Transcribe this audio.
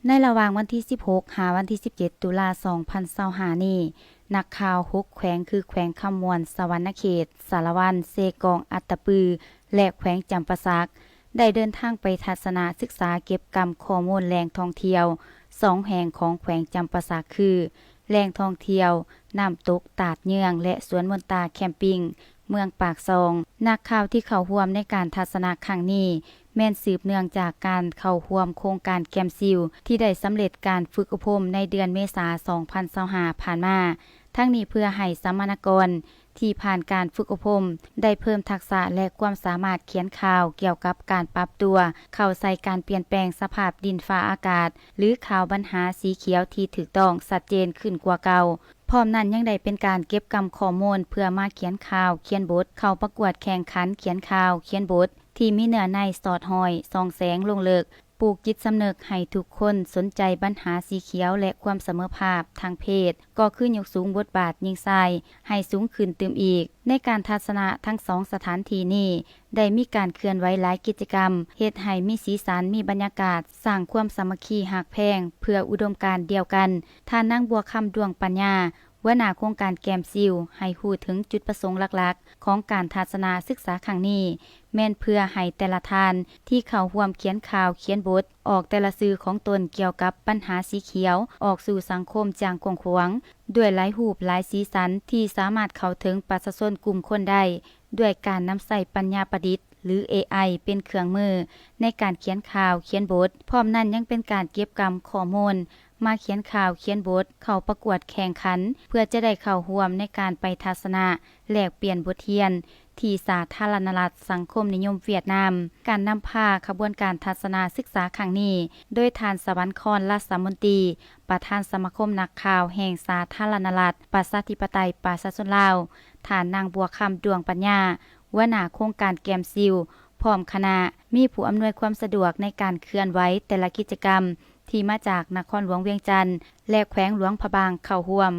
ในระหว่างวันที่16หาวันที่17ตุลา2025นี้นักข่าว6แขวงคือแขวงคำมวนสวรรณเขตสารวันเซกองอัตตปือและแขวงจำปาสักได้เดินทางไปทัศนศึกษาเก็บกรรมข้อมูลแหล่งท่องเที่ยว2แห่งของแขวงจำปาสักคือแหล่งท่องเที่ยวน้ำตกตาดเยืองและสวนมนตาแคมปิงเมืองปากซองนักข่าวที่เข้าร่วมในการทัศนะครั้งนี้แม่นสืบเนื่องจากการเข้าร่วมโครงการแกมซิลที่ได้สำเร็จการฝึกอบรมในเดือนเมษายน2025ผ่านมาทั้งนี้เพื่อให้สมณกรที่ผ่านการฝึกอบรมได้เพิ่มทักษะและความสามารถเขียนข่าวเกี่ยวกับการปรับตัวเข้าใส่การเปลี่ยนแปลงสภาพดินฟ้าอากาศหรือข่าวปัญหาสีเขียวที่ถูกต้องชัดเจนขึ้นกว่าเก่าพร้อมนั้นยังได้เป็นการเก็บกำข้อมูลเพื่อมาเขียนข่าวเขียนบทเข้าประกวดแข่งขันเขียนข่าวเขียนบทที่มีเนื้อในสอดห้อยส่องแสงลงลึกปลูกจิตสำนึกให้ทุกคนสนใจปัญหาสีเขียวและความเสมอภาพทางเพศก็คือยกสูงบทบาทยิ่งใส่ให้สูงขึ้นตื่มอีกในการทัศนะทั้ง2สถานที่นี้ได้มีการเคลื่อนไหวหลายกิจกรรมเฮ็ดให้มีสีสันมีบรรยากาศสร้างความสามัคคีหักแพงเพื่ออุดมการณ์เดียวกันท่านนางบัวคำดวงปัญญาหัวหน้าโครงการแกมซิลให้ฮู้ถึงจุดประสงค์หลักๆของการทัศนาศึกษาครั้งนี้แม่นเพื่อให้แต่ละทานที่เข้าร่วมเขียนข่าวเขียนบทออกแต่ละสื่อของตนเกี่ยวกับปัญหาสีเขียวออกสู่สังคมอย่างกว้างขวางด้วยหลายรูปหลายสีสันที่สามารถเข้าถึงประชาชนกลุ่มคนได้ด้วยการนำใส่ปัญญาประดิษฐ์หรือ AI เป็นเครื่องมือในการเขียนข่าวเขียนบทพร้อมนั้นยังเป็นการเก็บกรรมข้อมูลมาเขียนข่าวเขียนบทเข้าประกวดแข่งขันเพื่อจะได้เข้าร่วมในการไปทัศนะแลกเปลี่ยนบทเรียนที่สาธารณรัฐสังคมนิยมเวียดนามการนำพาขบวนการทัศนาศึกษาครั้งนี้โดยท่านสวรรครรัศมนตรีประธานสมาคมนักข่าวแห่งสาธารณรัฐประชาธิปไตยประชาชนลาวท่านนางบัวคำดวงปัญญาหัวหน้าโครงการแกมซิลพร้อมคณะมีผู้อำนวยความสะดวกในการเคลื่อนไหวแต่ละกิจกรรมที่มาจากนครหลวงเวียงจันทน์และแขวงหลวงพะบางเข้าร่วม